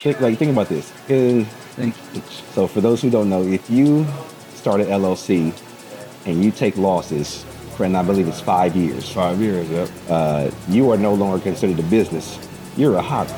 Think about this. Thank you. So for those who don't know, if you start an LLC and you take losses for, and I believe it's 5 years, 5 years, yep. you are no longer considered a business. You're a hobby.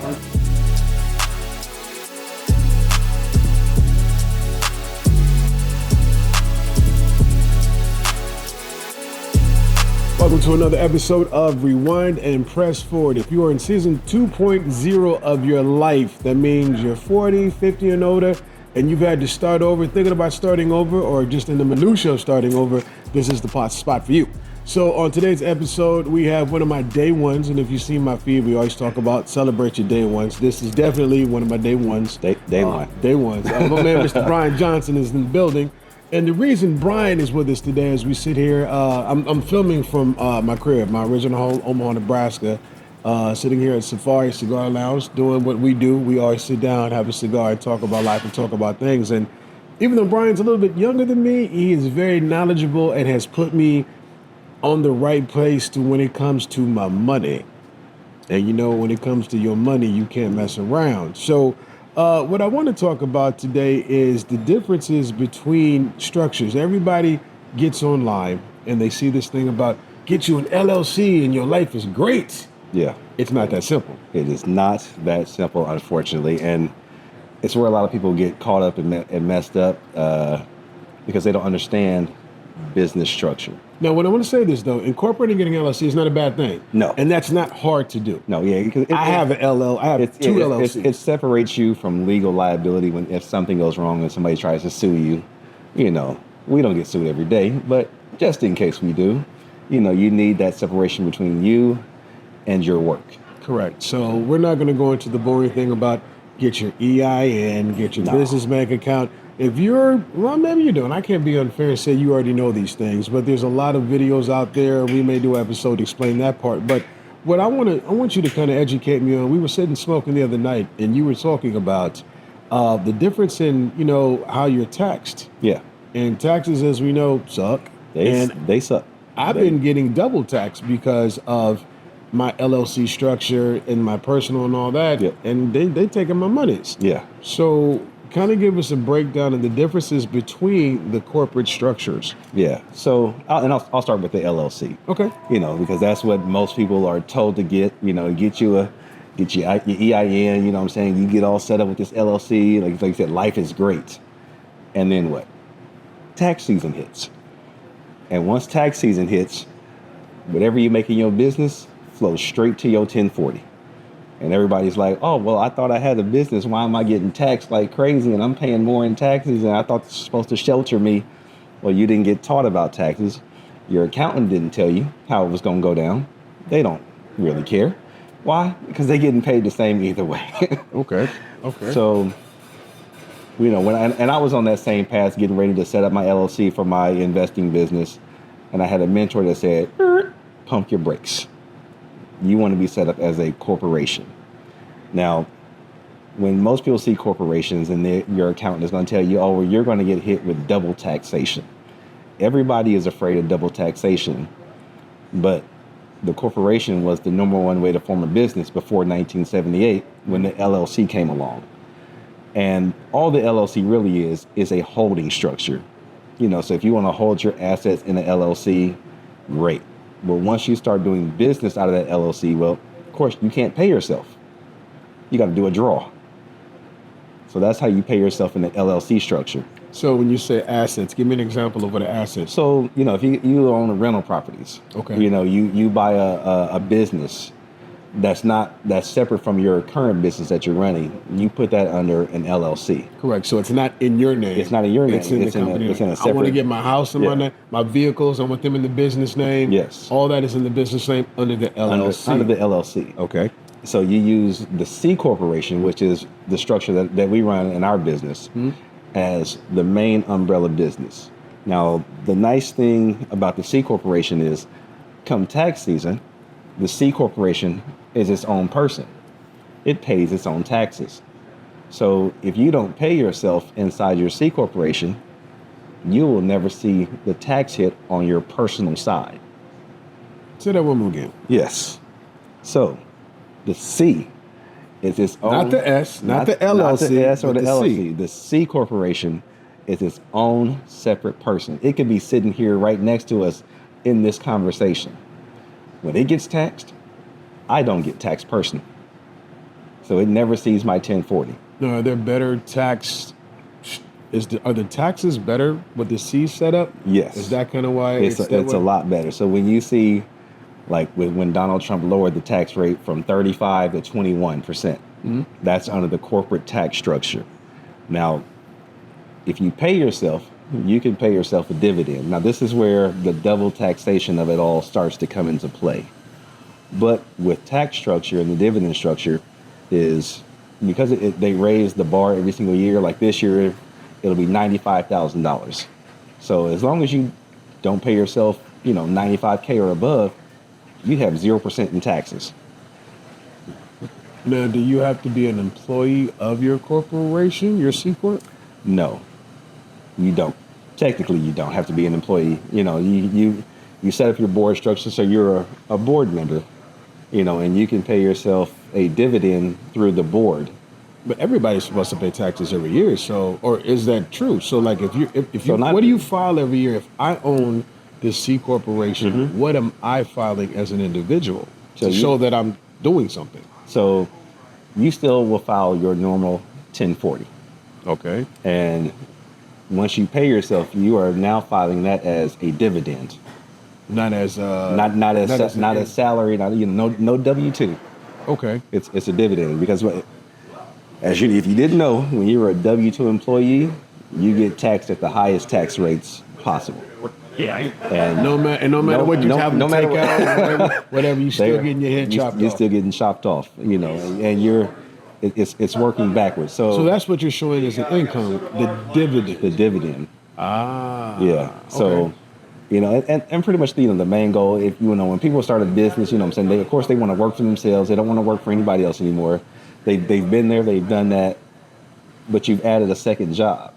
Welcome to another episode of Rewind and Press Forward. If you are in season 2.0 of your life, that means you're 40, 50 and older, and you've had to start over, thinking about starting over, or just in the minutia of starting over, this is the spot for you. So on today's episode, we have one of my day ones, and if you see my feed, we always talk about celebrate your day ones. This is definitely one of my day ones. Day one. Day ones. My man, Mr. Brian Johnson, is in the building. And the reason Brian is with us today as we sit here, I'm filming from my crib, my original home, Omaha, Nebraska, sitting here at Safari Cigar Lounge, doing what we do. We always sit down, have a cigar, and talk about life and talk about things. And even though Brian's a little bit younger than me, he is very knowledgeable and has put me on the right place to when it comes to my money. And you know, when it comes to your money, you can't mess around. So what I want to talk about today is the differences between structures. Everybody gets online and they see this thing about get you an LLC and your life is great. Yeah. It's not that simple. It is not that simple, unfortunately. And it's where a lot of people get caught up and messed up because they don't understand business structure. Now, when I want to say this, though, incorporating getting LLC is not a bad thing. No. And that's not hard to do. No, yeah. I have two LLCs. It separates you from legal liability if something goes wrong and somebody tries to sue you. You know, we don't get sued every day, but just in case we do, you know, you need that separation between you and your work. Correct. So we're not going to go into the boring thing about get your EIN, get your business bank account. If well, maybe you don't. I can't be unfair and say you already know these things, but there's a lot of videos out there. We may do an episode to explain that part. But what I want you to kind of educate me on, we were sitting smoking the other night, and you were talking about the difference in, you know, how you're taxed. Yeah. And taxes, as we know, suck. They suck. I've been getting double taxed because of my LLC structure and my personal and all that. Yep. And they taking my monies. Yeah. So kind of give us a breakdown of the differences between the corporate structures. Yeah. So, I'll start with the LLC. Okay. You know, because that's what most people are told to get. You know, get your EIN. You know what I'm saying? You get all set up with this LLC. Like you said, life is great. And then what? Tax season hits. And once tax season hits, whatever you make in your business flows straight to your 1040. And everybody's like, oh, well, I thought I had a business. Why am I getting taxed like crazy? And I'm paying more in taxes. And I thought this was supposed to shelter me. Well, you didn't get taught about taxes. Your accountant didn't tell you how it was going to go down. They don't really care. Why? Because they're getting paid the same either way. Okay. So, you know, I was on that same path, getting ready to set up my LLC for my investing business. And I had a mentor that said, pump your brakes. You want to be set up as a corporation. Now, when most people see corporations and your accountant is going to tell you, oh, well, you're going to get hit with double taxation. Everybody is afraid of double taxation, but the corporation was the number one way to form a business before 1978 when the LLC came along. And all the LLC really is a holding structure. You know, so if you want to hold your assets in an LLC, great. But once you start doing business out of that LLC, well, of course, you can't pay yourself. You got to do a draw. So that's how you pay yourself in the LLC structure. So when you say assets, give me an example of what an asset is. So, you know, if you own rental properties, okay, you know, you buy a business that's separate from your current business that you're running, you put that under an LLC. Correct. So it's not in your name. It's not in your name. It's in the company. It's in a separate. I want to get my house in my name, my vehicles, I want them in the business name. Yes. All that is in the business name under the LLC. Under the LLC. Okay. So you use the C corporation, which is the structure that we run in our business, as the main umbrella business. Now, the nice thing about the C corporation is, come tax season, the C corporation is its own person. It pays its own taxes. So if you don't pay yourself inside your C corporation, you will never see the tax hit on your personal side. Say that one more again. Yes. So the C It's its own. Not the S, not the LLC, not the S or but the the LLC. C. The C corporation is its own separate person. It could be sitting here right next to us in this conversation. When it gets taxed, I don't get taxed personally. So it never sees my 1040. No, are there better tax? Are the taxes better with the C setup? Yes. Is that kind of why It's a lot better. So when you see, like when Donald Trump lowered the tax rate from 35 to 21%, that's under the corporate tax structure. Now, if you pay yourself, you can pay yourself a dividend. Now, this is where the double taxation of it all starts to come into play. But with tax structure and the dividend structure is because they raise the bar every single year. Like this year, it'll be $95,000. So as long as you don't pay yourself, $95K or above, you have 0% in taxes. Now, do you have to be an employee of your corporation, your C corp? No, you don't. Technically, you don't have to be an employee. You set up your board structure so you're a board member, and you can pay yourself a dividend through the board. But everybody's supposed to pay taxes every year. So, or is that true? So, like, what do you file every year? If I own this C corporation, what am I filing as an individual to show that I'm doing something? So, you still will file your normal 1040. Okay. And once you pay yourself, you are now filing that as a dividend. Not as not as salary, no W-2. Okay. It's a dividend because if you didn't know, when you were a W-2 employee, you get taxed at the highest tax rates possible. Yeah. And no matter what you have to take out, whatever, you still getting your head chopped off. You're still getting chopped off, and it's working backwards. So that's what you're showing as an income, the dividend. The dividend. Ah. Yeah. So, okay. and pretty much, the main goal, when people start a business, of saying, of course they want to work for themselves. They don't want to work for anybody else anymore. They've been there, they've done that, but you've added a second job.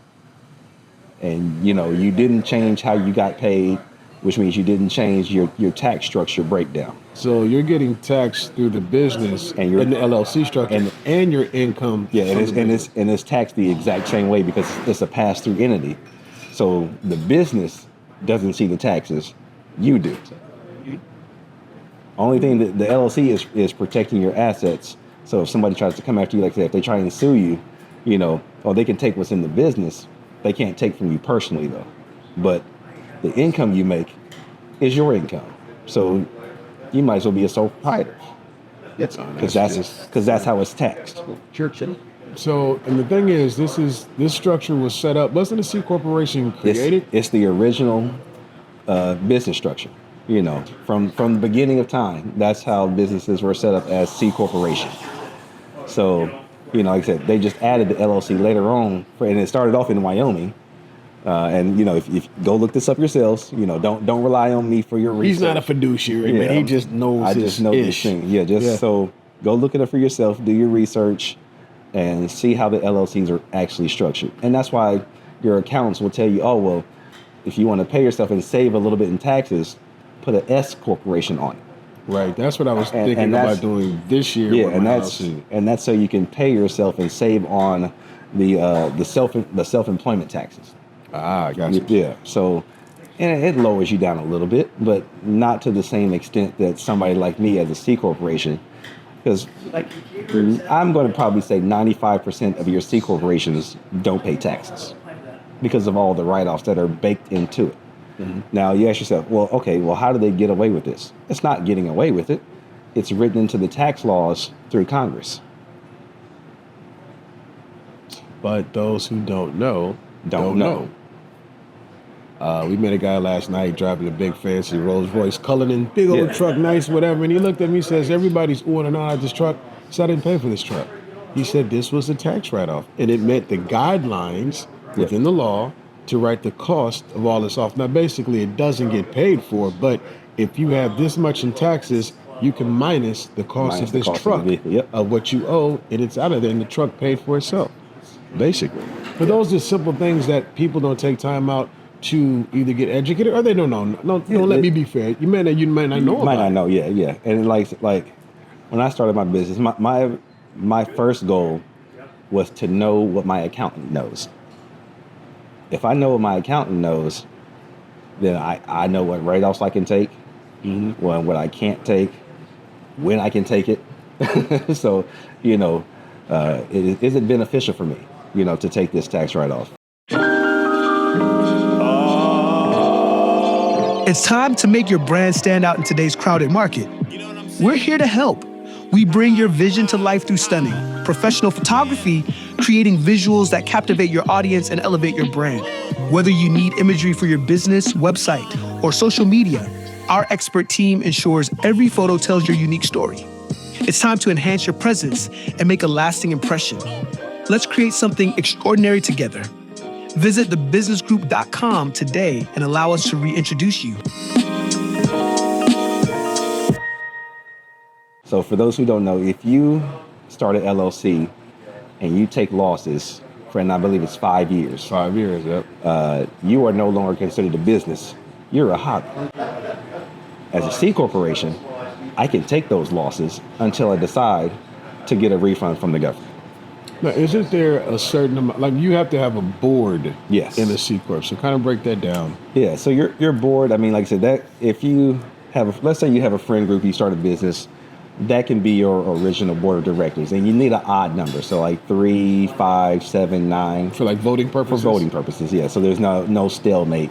And, you didn't change how you got paid, which means you didn't change your tax structure breakdown. So you're getting taxed through the business and the LLC structure and your income. Yeah, and it's taxed the exact same way because it's a pass-through entity. So the business doesn't see the taxes, you do. Only thing that the LLC is protecting your assets. So if somebody tries to come after you, like I said, if they try and sue you, they can take what's in the business. They can't take from you personally, though. But the income you make is your income. So you might as well be a sole proprietor. Because that's how it's taxed. Church. So, and the thing is, this structure was set up. Wasn't a C corporation created? It's the original business structure. From the beginning of time, that's how businesses were set up as C corporation. So, like I said, they just added the LLC later on, and it started off in Wyoming. And if go look this up yourselves, don't rely on me for your research. He's not a fiduciary, but he just knows. I just know this thing. So go look it up for yourself, do your research, and see how the LLCs are actually structured. And that's why your accountants will tell you, oh well, if you want to pay yourself and save a little bit in taxes, put an S corporation on it. Right, that's what I was thinking about doing this year. Yeah, and that's so you can pay yourself and save on the self-employment taxes. Ah, I got you. Yeah, so and it lowers you down a little bit, but not to the same extent that somebody like me as a C corporation, because I'm going to probably say 95% of your C corporations don't pay taxes because of all the write-offs that are baked into it. Mm-hmm. Now you ask yourself, how do they get away with this? It's not getting away with it. It's written into the tax laws through Congress. But those who don't know, don't know. We met a guy last night driving a big fancy Rolls Royce Cullinan, big old truck, nice, whatever. And he looked at me and says, everybody's oohing and ahhing at this truck. So I didn't pay for this truck. He said this was a tax write-off. And it met the guidelines within the law to write the cost of all this off. Now, basically, it doesn't get paid for, but if you have this much in taxes, you can minus the cost of this truck of what you owe, and it's out of there, and the truck paid for itself, basically. But those are simple things that people don't take time out to either get educated or they don't know. No, let me be fair. You might not know about it. Yeah. And like when I started my business, my first goal was to know what my accountant knows. If I know what my accountant knows, then I know what write-offs I can take, what I can't take, when I can take it. So, is it beneficial for me, to take this tax write-off? It's time to make your brand stand out in today's crowded market. We're here to help. We bring your vision to life through stunning, professional photography, creating visuals that captivate your audience and elevate your brand. Whether you need imagery for your business, website, or social media, our expert team ensures every photo tells your unique story. It's time to enhance your presence and make a lasting impression. Let's create something extraordinary together. Visit thebusinessgroup.com today and allow us to reintroduce you. So for those who don't know, if you start an LLC and you take losses for, and I believe it's 5 years. 5 years, yep. You are no longer considered a business. You're a hobby. As a C corporation, I can take those losses until I decide to get a refund from the government. Now, isn't there a certain amount, like you have to have a board Yes. in a C Corp, so kind of break that down. Yeah, so your board, I mean, like I said, that if you have, let's say you have a friend group, you start a business, that can be your original board of directors, and you need an odd number, so like 3, 5, 7, 9. For like voting purposes? For voting purposes, yeah. So there's no stalemate,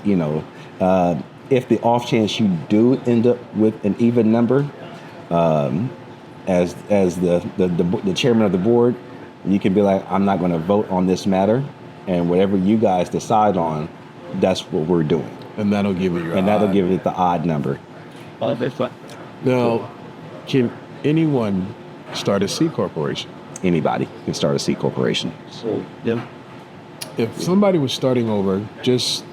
If the off chance you do end up with an even number, as the chairman of the board, you can be like, I'm not going to vote on this matter, and whatever you guys decide on, that's what we're doing. And that'll give it your That'll odd. give it the odd number. Now, can anyone start a C corporation? Anybody can start a C corporation. If somebody was starting over, just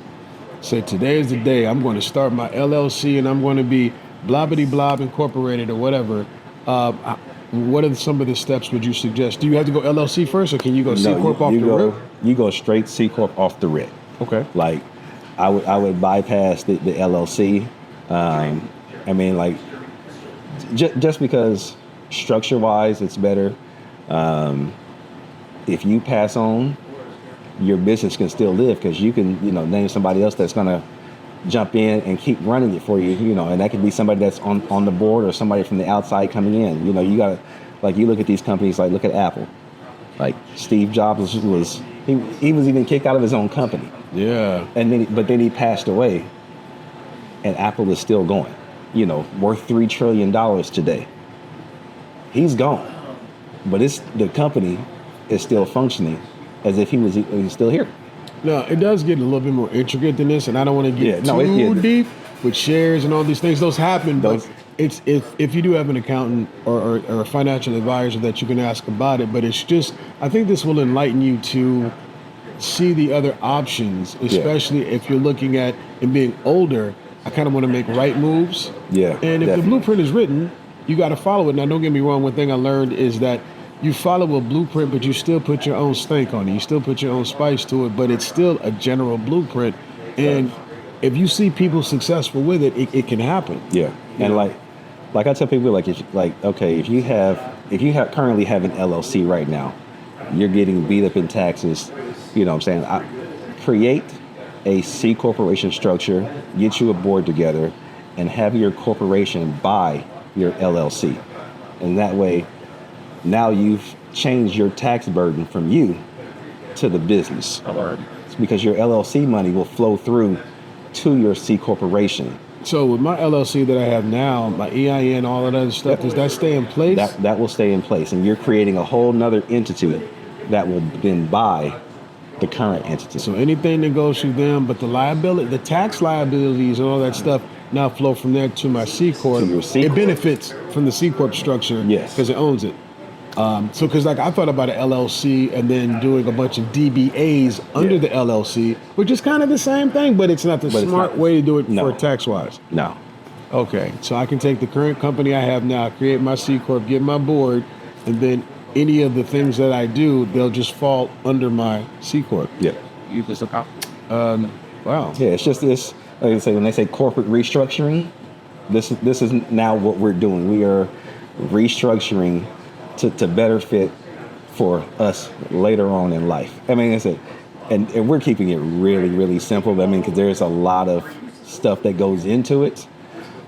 say today is the day I'm going to start my LLC and I'm going to be blobbity blob incorporated or whatever. What are some of the steps would you suggest? Do you have to go LLC first, or can you go C corp off the rip? You go straight C corp off the rip. Okay. Like, I would bypass the LLC. I mean, like, just because structure wise it's better. If you pass on, your business can still live because you can name somebody else that's gonna jump in and keep running it for you, and that could be somebody that's on the board or somebody from the outside coming in. You gotta, like, you look at these companies, like look at Apple. Like Steve Jobs was even kicked out of his own company. Yeah. And then he passed away, and Apple is still going, worth $3 trillion today. He's gone, but the company is still functioning as if he was still here. Now, it does get a little bit more intricate than this, and I don't want to get too deep with shares and all these things. Those happen, but it's if you do have an accountant or a financial advisor that you can ask about it. But it's just, I think this will enlighten you to see the other options, especially if you're looking at and being older. I kind of want to make right moves. Yeah. And if the blueprint is written, you got to follow it. Now, don't get me wrong. One thing I learned is that you follow a blueprint, but you still put your own stank on it. You still put your own spice to it, but it's still a general blueprint. And if you see people successful with it, it can happen. Yeah. And like I tell people, if you currently have an LLC right now, you're getting beat up in taxes. You know what I'm saying? Create a C corporation structure, get you a board together, and have your corporation buy your LLC. And that way, now you've changed your tax burden from you to the business. It's because your LLC money will flow through to your C corporation. So with my LLC that I have now, my EIN, all of that other stuff, does that stay in place? That will stay in place, and you're creating a whole nother entity that will then buy the current entity. So anything that goes through them, but the liability, the tax liabilities and all that stuff now flow from there to my C corp. To your C It corp. benefits from the C corp structure, Yes, because it owns it. So because I thought about an LLC and then doing a bunch of DBAs under the LLC, which is kind of the same thing, but it's not the smart way to do it for tax wise. No. Okay, so I can take the current company I have now, create my C corp, get my board, and then any of the things that I do, they'll just fall under my C corp. Yeah. Wow. Yeah, it's just this. Like I say, when they say corporate restructuring, this is now what we're doing. We are restructuring to better fit for us later on in life. I mean, and we're keeping it really, really simple. I mean, because there's a lot of stuff that goes into it.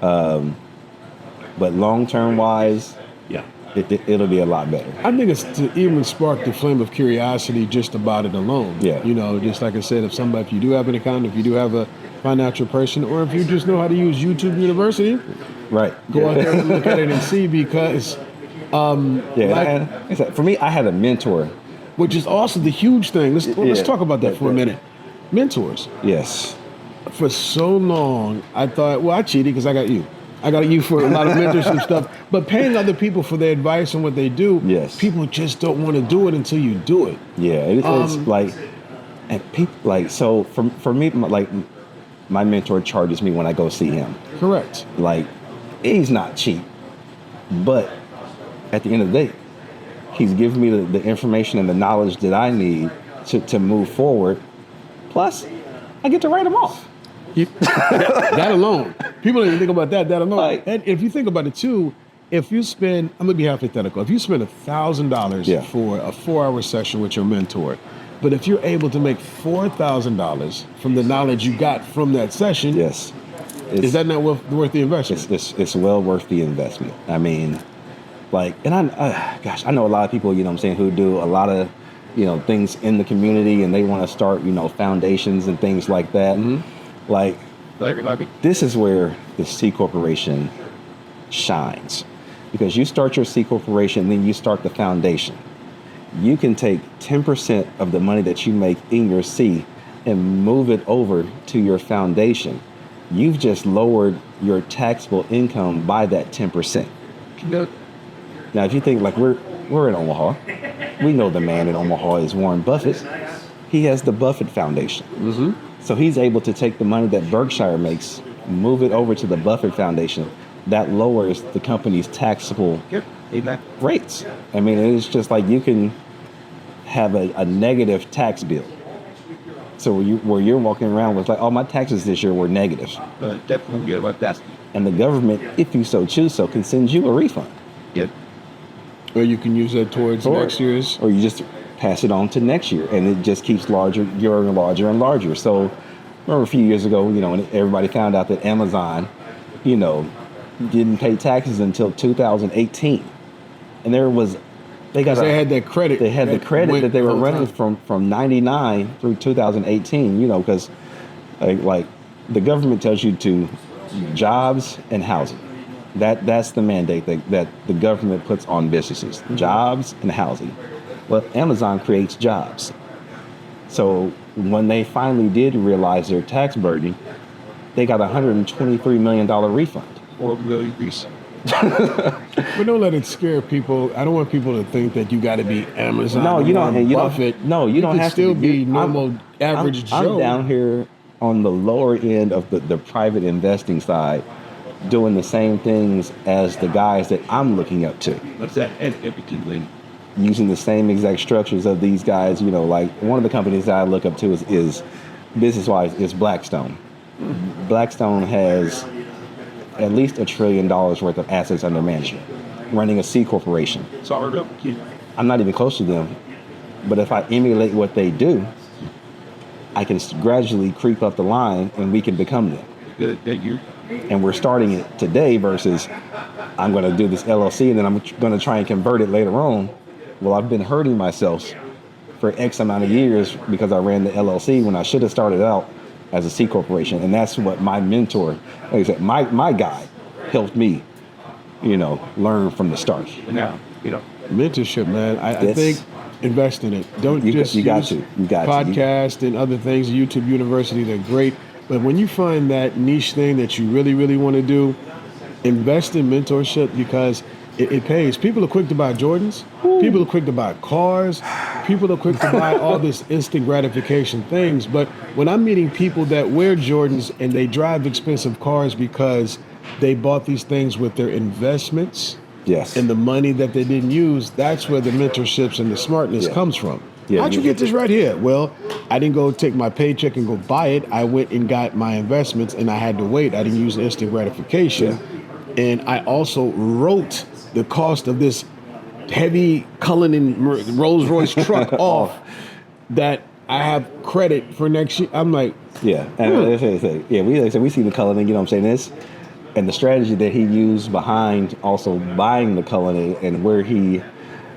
But long-term wise, Yeah. it'll be a lot better. I think it's to even spark the flame of curiosity just about it alone. Yeah. You know, just like I said, if you do have an account, if you do have a financial person, or if you just know how to use YouTube University, Right. go out there and look at it and see, because For me, I had a mentor. which is also the huge thing. Let's Yeah. talk about that for a minute. Mentors. Yes. For so long, I thought, well, I cheated because I got you. I got you for a lot of mentorship stuff. But paying other people for their advice and what they do, Yes. people just don't want to do it until you do it. Yeah. It's like, and people like, so for me, my mentor charges me when I go see him. Correct. Like, he's not cheap, but at the end of the day, he's giving me the information and the knowledge that I need to move forward. Plus, I get to write them off. That alone. People don't even think about that alone. Like- And if you think about it too, if you spend, I'm going to be hypothetical, if you spend $1,000 Yeah. for a 4-hour session with your mentor, but if you're able to make $4,000 from the knowledge you got from that session, Yes. is that not worth the investment? It's well worth the investment. I mean, like, and I know a lot of people, you know what I'm saying, who do a lot of, you know, things in the community, and they want to start, you know, foundations and things like that. Like, this is where the C Corporation shines, because you start your C Corporation, then you start the foundation. You can take 10% of the money that you make in your C and move it over to your foundation. You've just lowered your taxable income by that 10%. Now, if you think, like, we're in Omaha, we know the man in Omaha is Warren Buffett. He has the Buffett Foundation. So he's able to take the money that Berkshire makes, move it over to the Buffett Foundation. That lowers the company's taxable rates. I mean, it's just like you can have a negative tax bill. So where you're walking around with like, oh, my taxes this year were negative. Definitely about that. And the government, if you so choose so, can send you a refund. Yeah. Or you can use that towards next year's. Or you just pass it on to next year, and it just keeps growing larger and larger. So remember a few years ago, you know, when everybody found out that Amazon, you know, didn't pay taxes until 2018. And they had that credit. They had the credit that they were running from 99 through 2018, you know, because like the government tells you to jobs and housing. That's the mandate that the government puts on businesses, jobs and housing. Well, Amazon creates jobs. So when they finally did realize their tax burden, they got a $123 million refund. Or will increase. But don't let it scare people. I don't want people to think that you got to be Amazon. No, you don't. Warren You Buffett. don't. No, you don't could have still to be normal, average Joe. I'm down here on the lower end of the private investing side, doing the same things as the guys that I'm looking up to. What's that? Everything. Using the same exact structures of these guys, you know, like one of the companies that I look up to is business-wise, is Blackstone. Blackstone has at least $1 trillion worth of assets under management, running a C corporation. Sorry, I'm not even close to them, but if I emulate what they do, I can gradually creep up the line and we can become them. Good. That you. And we're starting it today versus I'm going to do this LLC and then I'm going to try and convert it later on. Well, I've been hurting myself for X amount of years because I ran the LLC when I should have started out as a C corporation. And that's what my mentor, like I said, my guy helped me, you know, learn from the start. Now, you know. Mentorship, man. I think invest in it. Don't just you got use to. You got podcast and other things. YouTube University, they're great. But when you find that niche thing that you really, really want to do, invest in mentorship because it pays. People are quick to buy Jordans. People are quick to buy cars. People are quick to buy all this instant gratification things. But when I'm meeting people that wear Jordans and they drive expensive cars because they bought these things with their investments, Yes. and the money that they didn't use, that's where the mentorships and the smartness comes from. Yeah, How'd you get this right here? Well, I didn't go take my paycheck and go buy it. I went and got my investments and I had to wait. I didn't use instant gratification. And I also wrote the cost of this heavy Cullinan Rolls Royce truck off that I have credit for next year. I'm like, Yeah, and we see the Cullinan. You know what I'm saying? This and the strategy that he used behind also buying the Cullinan and where he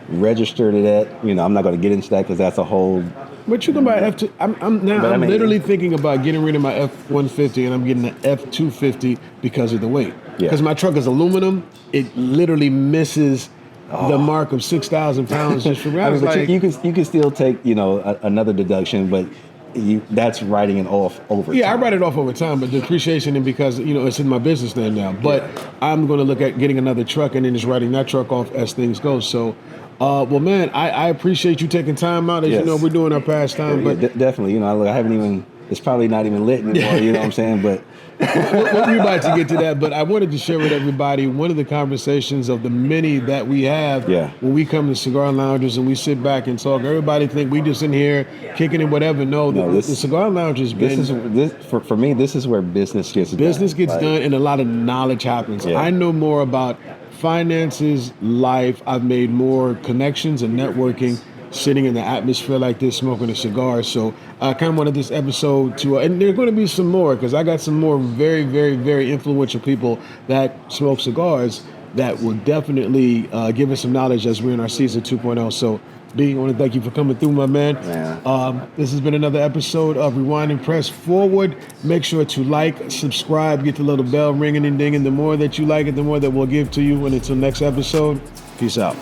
registered it at. You know, I'm not going to get into that because that's a whole. but you can buy F2. I'm literally thinking about getting rid of my F-150 and I'm getting the F-250 because of the weight. Yeah. Because my truck is aluminum, it literally misses the mark of 6,000 pounds just for me. I was but like, you can still take another deduction, but that's writing it off over. yeah, I time. write it off over time, but depreciation, and because it's in my business name now. But I'm going to look at getting another truck and then just writing that truck off as things go. So, well, man, I appreciate you taking time out. As you Yes. know, we're doing our pastime, but Definitely. I haven't even. It's probably not even lit anymore. You know what I'm saying? But we're about to get to that. But I wanted to share with everybody one of the conversations of the many that we have when we come to cigar lounges and we sit back and talk. Everybody think we just in here kicking it, whatever. No, the cigar lounge has been. For me, this is where business gets done and a lot of knowledge happens. Yeah. I know more about finances, life. I've made more connections and networking sitting in the atmosphere like this, smoking a cigar. So I kind of wanted this episode to, and there's going to be some more because I got some more very, very, very influential people that smoke cigars that will definitely give us some knowledge as we're in our season 2.0. So B, I want to thank you for coming through, my man. This has been another episode of Rewind and Press Forward. Make sure to like, subscribe, get the little bell ringing and dinging. The more that you like it, the more that we'll give to you. And until next episode, peace out.